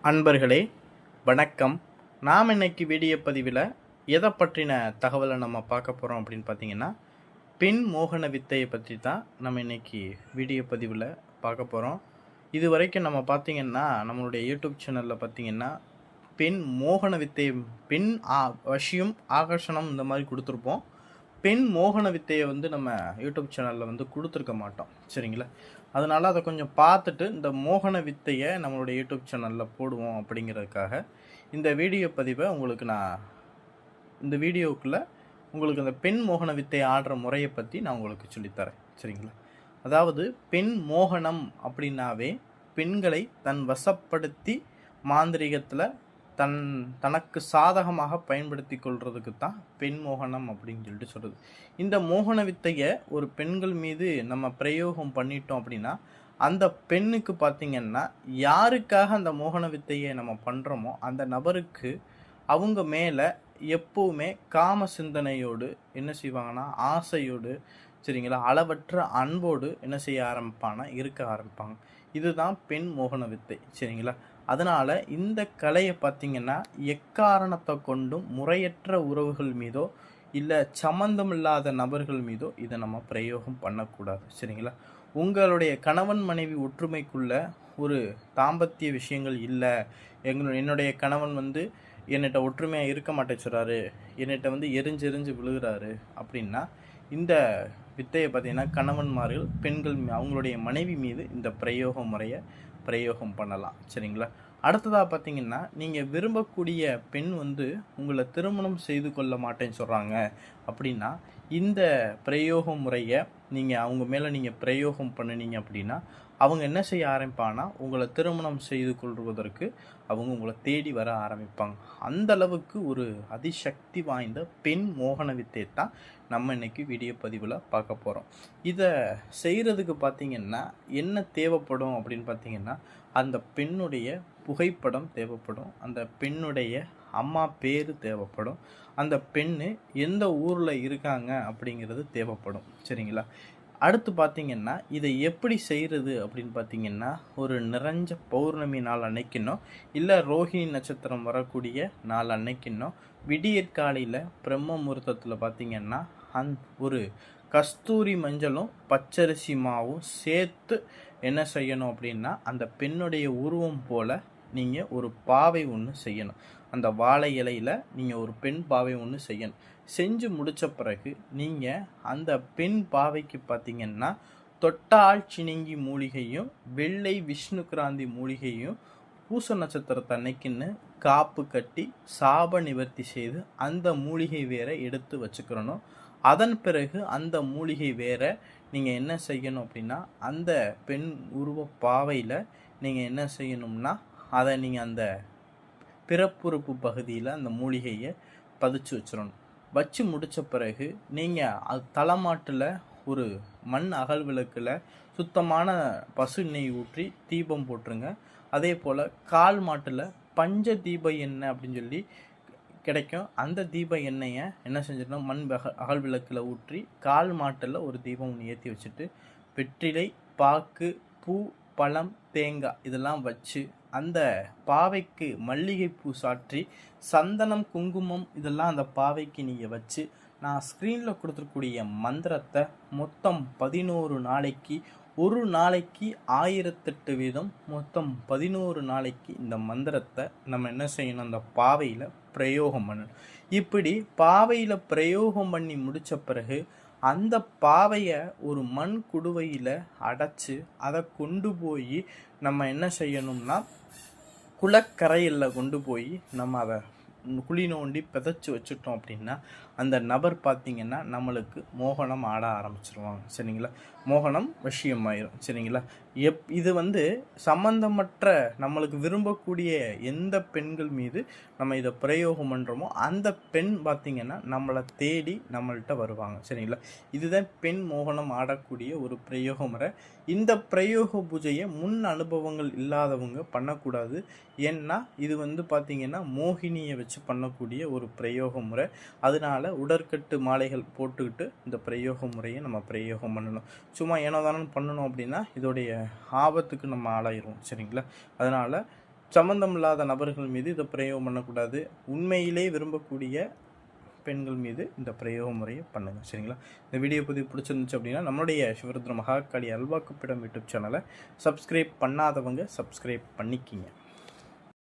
அன்பர்களே வணக்கம். நாம் இன்னைக்கு வீடியோ பதிவில் எதை பற்றின தகவலை நம்ம பார்க்க போகிறோம் அப்படின்னு பார்த்தீங்கன்னா, பெண் மோகன வித்தையை பற்றி தான் நம்ம இன்னைக்கு வீடியோ பதிவில் பார்க்க போகிறோம். இது வரைக்கும் நம்ம பார்த்திங்கன்னா நம்மளுடைய யூடியூப் சேனலில் பார்த்திங்கன்னா பெண் மோகன வித்தை, பெண் வசியம், ஆகர்ஷணம் இந்த மாதிரி கொடுத்துருப்போம். பெண் மோகன வித்தையை நம்ம யூடியூப் சேனலில் கொடுத்துருக்க மாட்டோம், சரிங்களா? அதனால் அதை கொஞ்சம் பார்த்துட்டு இந்த மோகன வித்தையை நம்மளுடைய யூடியூப் சேனலில் போடுவோம் அப்படிங்கிறதுக்காக இந்த வீடியோ பதிவை இந்த வீடியோக்குள்ளே உங்களுக்கு அந்த பெண் மோகன வித்தை ஆடுற முறையை பற்றி நான் உங்களுக்கு சொல்லித்தரேன், சரிங்களா? அதாவது பெண் மோகனம் அப்படின்னாவே பெண்களை தன் வசப்படுத்தி மாந்திரிகத்தில் தனக்கு சாதகமாக பயன்படுத்தி கொள்றதுக்கு தான் பெண் மோகனம் அப்படின்னு சொல்கிறது. இந்த மோகன வித்தையை ஒரு பெண்கள் மீது நம்ம பிரயோகம் பண்ணிட்டோம் அப்படின்னா அந்த பெண்ணுக்கு பார்த்திங்கன்னா யாருக்காக அந்த மோகன வித்தையை நம்ம பண்ணுறோமோ அந்த நபருக்கு அவங்க மேலே எப்போவுமே காம சிந்தனையோடு என்ன செய்வாங்கன்னா, ஆசையோடு, சரிங்களா, அளவற்ற அன்போடு என்ன செய்ய இருக்க ஆரம்பிப்பாங்க. இதுதான் பெண் மோகன வித்தை, சரிங்களா? அதனால் இந்த கலையை பார்த்திங்கன்னா எக்காரணத்தை கொண்டும் முறையற்ற உறவுகள் மீதோ இல்லை சம்மந்தமில்லாத நபர்கள் மீதோ இதை நம்ம பிரயோகம் பண்ணக்கூடாது, சரிங்களா? உங்களுடைய கணவன் மனைவி ஒற்றுமைக்குள்ள ஒரு தாம்பத்திய விஷயங்கள் இல்லை, என்னுடைய கணவன் என்னிட்ட ஒற்றுமையாக இருக்க மாட்டேன் சொல்கிறாரு, என்னிட்ட எரிஞ்செறிஞ்சு விழுகிறாரு அப்படின்னா இந்த வித்தையை பார்த்திங்கன்னா கணவன்மார்கள் பெண்கள் அவங்களுடைய மனைவி மீது இந்த பிரயோக முறையை பிரயோகம் பண்ணலாம், சரிங்களா? அடுத்ததாக பார்த்திங்கன்னா, நீங்கள் விரும்பக்கூடிய பெண் உங்களை திருமணம் செய்து கொள்ள மாட்டேன்னு சொல்கிறாங்க அப்படின்னா இந்த பிரயோக முறையை அவங்க மேலே நீங்கள் பிரயோகம் பண்ணினீங்க அப்படின்னா அவங்க என்ன செய்ய ஆரம்பிப்பாங்கன்னா உங்களை திருமணம் செய்து கொள்வதற்கு அவங்க உங்களை தேடி வர ஆரம்பிப்பாங்க. அந்த அளவுக்கு ஒரு அதிசக்தி வாய்ந்த பெண் மோகன வித்தை தான் நம்ம இன்னைக்கு வீடியோ பதிவில் பார்க்க போகிறோம். இதை செய்கிறதுக்கு பார்த்திங்கன்னா என்ன தேவைப்படும் அப்படின்னு பார்த்திங்கன்னா, அந்த பெண்ணுடைய புகைப்படம் தேவைப்படும், அந்த பெண்ணுடைய அம்மா பேர் தேவைப்படும், அந்த பெண்ணு எந்த ஊரில் இருக்காங்க அப்படிங்கிறது தேவைப்படும், சரிங்களா? அடுத்து பார்த்திங்கன்னா இதை எப்படி செய்கிறது அப்படின்னு பார்த்திங்கன்னா, ஒரு நிறைஞ்ச பௌர்ணமி நாள் அன்னைக்கினோ இல்லை ரோஹிணி நட்சத்திரம் வரக்கூடிய நாள் அன்னைக்கினோ விடியற்காலையில் பிரம்ம முகூர்த்தத்தில் பார்த்திங்கன்னா ஒரு கஸ்தூரி மஞ்சளும் பச்சரிசி மாவும் சேர்த்து என்ன செய்யணும் அப்படின்னா அந்த பெண்ணுடைய உருவம் போல் நீங்கள் ஒரு பாவை ஒன்று செய்யணும். அந்த வாழை இலையில் நீங்கள் ஒரு பெண் பாவை ஒன்று செய்யணும். செஞ்சு முடித்த பிறகு நீங்கள் அந்த பெண் பாவைக்கு பார்த்திங்கன்னா தொட்டால் சினிங்கி மூலிகையும் வெள்ளை விஷ்ணு கிராந்தி மூலிகையும் பூச நட்சத்திரத்தன்னைக்குன்னு காப்பு கட்டி சாப நிவர்த்தி செய்து அந்த மூலிகை வேற எடுத்து வச்சுக்கிறணும். அதன் பிறகு அந்த மூலிகை வேற நீங்கள் என்ன செய்யணும் அப்படின்னா அந்த பெண் உருவ பாவையில் நீங்கள் என்ன செய்யணும்னா அதை நீங்கள் அந்த பிறப்புறுப்பு பகுதியில் அந்த மூலிகையை பதிச்சு வச்சிடணும். வச்சு முடித்த பிறகு நீங்கள் அது தலைமாட்டில் ஒரு மண் அகல் விளக்கில் சுத்தமான பசு நெய் ஊற்றி தீபம் போட்டுருங்க. அதே போல் கால் மாட்டில் பஞ்ச தீப எண்ணெய் அப்படின்னு சொல்லி கிடைக்கும். அந்த தீப எண்ணெயை என்ன செஞ்சிடணும், மண் அகல் விளக்கில் ஊற்றி கால் மாட்டில் ஒரு தீபம் ஒன்று ஏற்றி வச்சுட்டு வெற்றிலை, பாக்கு, பூ, பழம், தேங்காய் இதெல்லாம் வச்சு அந்த பாவைக்கு மல்லிகைப்பூ சாற்றி சந்தனம், குங்குமம் இதெல்லாம் அந்த பாவைக்கு நீங்கள் வச்சு நான் ஸ்க்ரீனில் கொடுத்துருக்கூடிய மந்திரத்தை மொத்தம் 11 நாளைக்கு, ஒரு நாளைக்கு 1008 வீதம், மொத்தம் 11 நாளைக்கு இந்த மந்திரத்தை நம்ம என்ன செய்யணும், அந்த பாவையில் பிரயோகம் பண்ணணும். இப்படி பாவையில் பிரயோகம் பண்ணி முடித்த பிறகு அந்த பாவையை ஒரு மண் குடுவையில் அடைச்சி அதை கொண்டு போய் நம்ம என்ன செய்யணும்னா குளக்கரையில் கொண்டு போய் நம்ம அதை குழி நோண்டி பிதைச்சி வச்சுட்டோம் அப்படின்னா அந்த நபர் பார்த்திங்கன்னா நம்மளுக்கு மோகனம் ஆட ஆரம்பிச்சிருவாங்க, சரிங்களா? மோகனம் வசியமாயிரும், சரிங்களா? இது சம்பந்தமற்ற நம்மளுக்கு விரும்பக்கூடிய எந்த பெண்கள் மீது நம்ம இதை பிரயோகம் பண்ணுறோமோ அந்த பெண் பார்த்திங்கன்னா நம்மளை தேடி நம்மள்கிட்ட வருவாங்க, சரிங்களா? இதுதான் பெண் மோகனம் ஆடக்கூடிய ஒரு பிரயோக முறை. இந்த பிரயோக பூஜையை முன் அனுபவங்கள் இல்லாதவங்க பண்ணக்கூடாது. ஏன்னா இது பார்த்திங்கன்னா மோகினியை வச்சு பண்ணக்கூடிய ஒரு பிரயோக முறை. அதனால் உடற்கட்டு மாலைகள் போட்டுக்கிட்டு இந்த பிரயோக முறையை நம்ம பிரயோகம் பண்ணணும். சும்மா ஏனோதானு பண்ணணும் அப்படின்னா இதோடைய ஆபத்துக்கு நம்ம ஆளாயிரும், சரிங்களா? அதனால் சம்மந்தம் இல்லாத நபர்கள் மீது இதை பிரயோகம் பண்ணக்கூடாது. உண்மையிலே விரும்பக்கூடிய பெண்கள் மீது இந்த பிரயோக முறையை பண்ணுங்கள். சரிங்களா? இந்த வீடியோ பதிவு பிடிச்சிருந்துச்சு அப்படின்னா நம்மளுடைய சிவருத்ர மகாகாளி அல்வாக்குப்பிடம் யூடியூப் சேனலை சப்ஸ்கிரைப் பண்ணாதவங்க சப்ஸ்கிரைப் பண்ணிக்கிங்க.